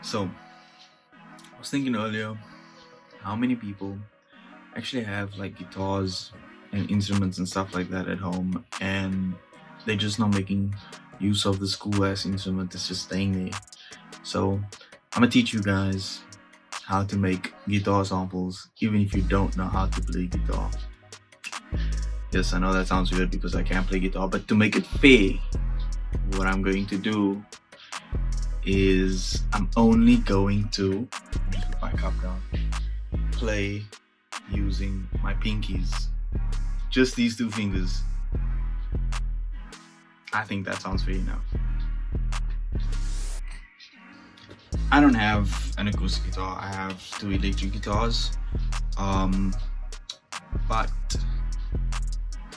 So, I was thinking earlier, how many people actually have like guitars and instruments and stuff like that at home, and they're just not making use of the school ass instrument that's just staying there. So, I'm gonna teach you guys how to make guitar samples, even if you don't know how to play guitar. Yes, I know that sounds weird because I can't play guitar, but to make it fair, what I'm going to do is I'm only going to just put my cup down, play using my pinkies, just these two fingers. I think that sounds fair enough. I don't have an acoustic guitar, I have two electric guitars. But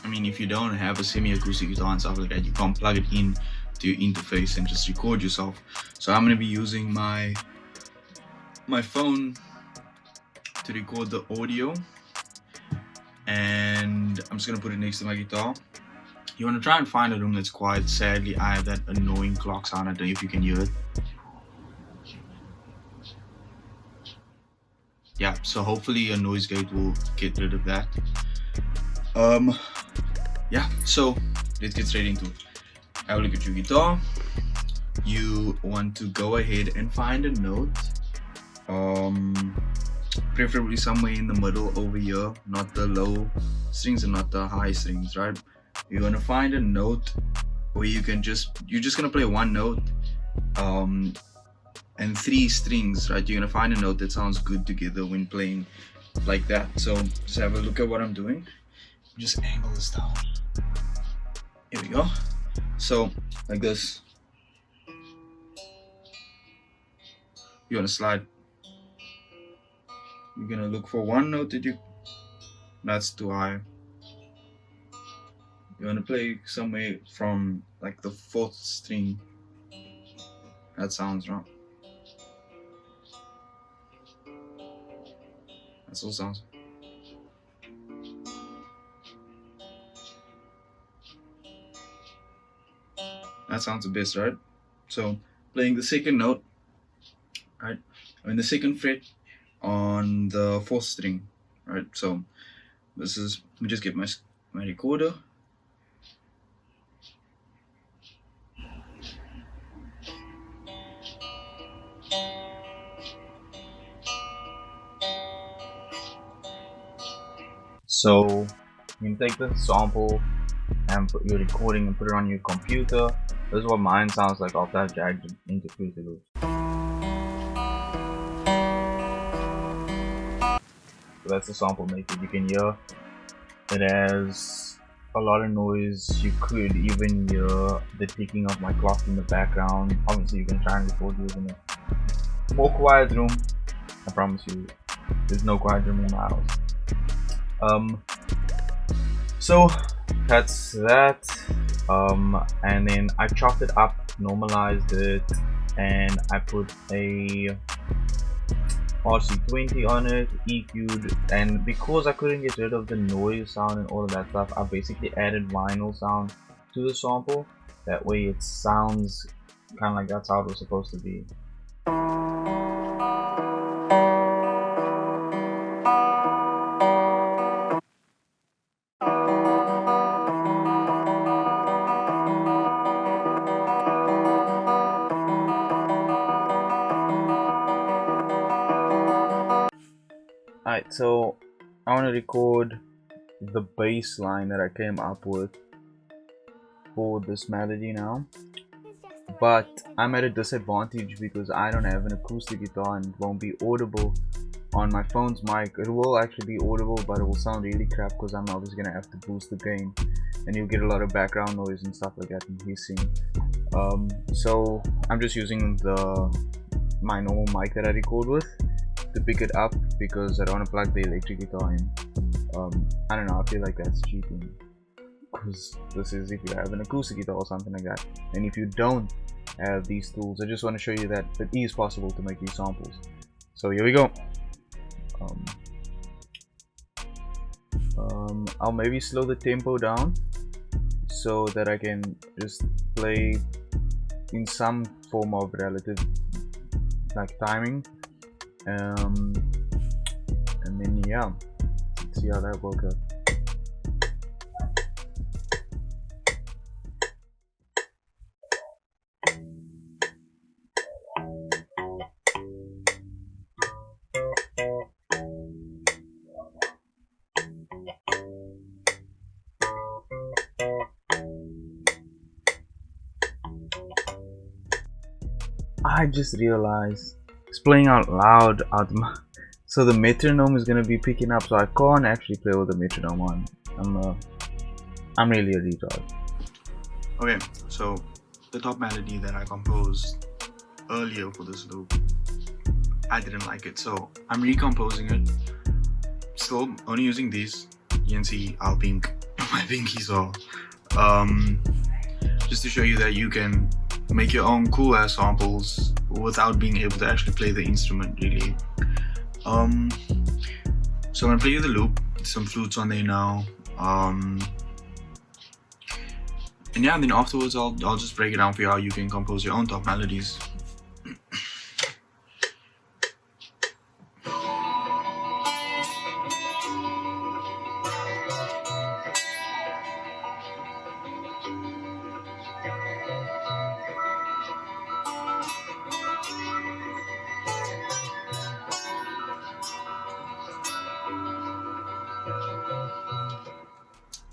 I mean, if you don't have a semi-acoustic guitar and stuff like that, you can't plug it in to your interface and just record yourself. So I'm gonna be using my phone to record the audio, and I'm just gonna put it next to my guitar. You wanna try and find a room that's quiet. Sadly, I have that annoying clock sound. I don't know if you can hear it. Yeah, so hopefully a noise gate will get rid of that. Yeah, so let's get straight into it. Have a look at your guitar. You want to go ahead and find a note, preferably somewhere in the middle over here, not the low strings and not the high strings, right? You're gonna find a note where you're just gonna play one note and three strings, right? You're gonna find a note that sounds good together when playing like that. So just have a look at what I'm doing. Just angle this down. Here we go. So like this. You're gonna slide. You're gonna look for one note that's too high. You want to play somewhere from like the fourth string. That sounds wrong. That's all sounds. That sounds the best, right? So playing the second note, right? I mean the second fret on the fourth string, right? So this is, let me just get my recorder. So you can take the sample and put your recording and put it on your computer. This is what mine sounds like after I've dragged it into Fruity Loops. So that's the sample maker. You can hear it has a lot of noise. You could even hear the ticking of my clock in the background. Obviously you can try and record using a more quiet room. I promise you there's no quiet room in my house. So that's that. And then I chopped it up, normalized it, and I put a RC20 on it, EQ'd, and because I couldn't get rid of the noise sound and all of that stuff, I basically added vinyl sound to the sample. That way it sounds kind of like that's how it was supposed to be. Alright, so I want to record the bass line that I came up with for this melody now, but I'm at a disadvantage because I don't have an acoustic guitar and it won't be audible on my phone's mic. It will actually be audible, but it will sound really crap because I'm obviously gonna have to boost the gain and you'll get a lot of background noise and stuff like that and hissing. So I'm just using my normal mic that I record with to pick it up because I don't want to plug the electric guitar in. I don't know, I feel like that's cheating because this is if you have an acoustic guitar or something like that. And if you don't have these tools, I just want to show you that it is possible to make these samples. So here we go. I'll maybe slow the tempo down so that I can just play in some form of relative like timing. And then yeah, let's see how that works out. I just realized it's playing out loud so the metronome is gonna be picking up, so I can't actually play with the metronome on. I'm really a retard. Okay, so the top melody that I composed earlier for this loop, I didn't like it, so I'm recomposing it. Still only using these. You can see how pink my pinkies are. Just to show you that you can make your own cool ass samples without being able to actually play the instrument really. So I'm gonna play you the loop, some flutes on there now. And yeah, and then afterwards I'll just break it down for you how you can compose your own top melodies.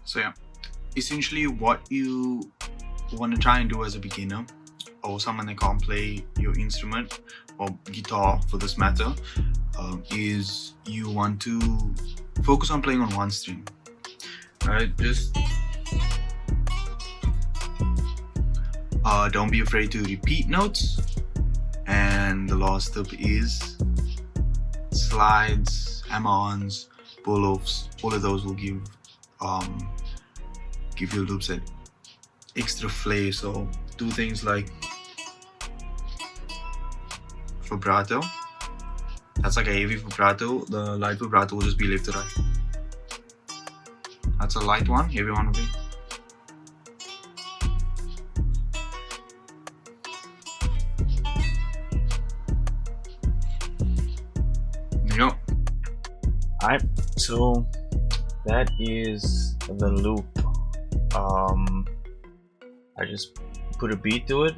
So yeah, essentially what you want to try and do as a beginner or someone that can't play your instrument or guitar for this matter is you want to focus on playing on one string. Alright, just don't be afraid to repeat notes, and the last tip is slides, hammer-ons, pull-offs. All of those will give your loops that extra flair. So do things like vibrato. That's like a heavy vibrato. The light vibrato will just be left to right. That's a light one. Heavy one will be. There you go. Alright, so that is the loop. I just put a beat to it,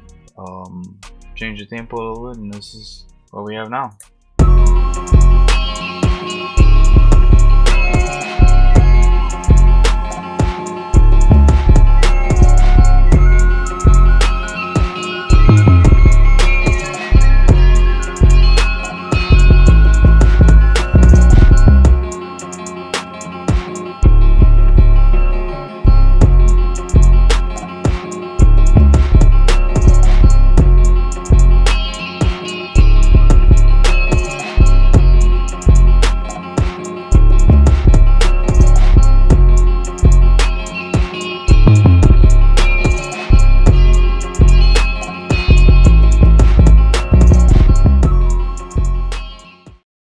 change the tempo a little bit, and this is what we have now.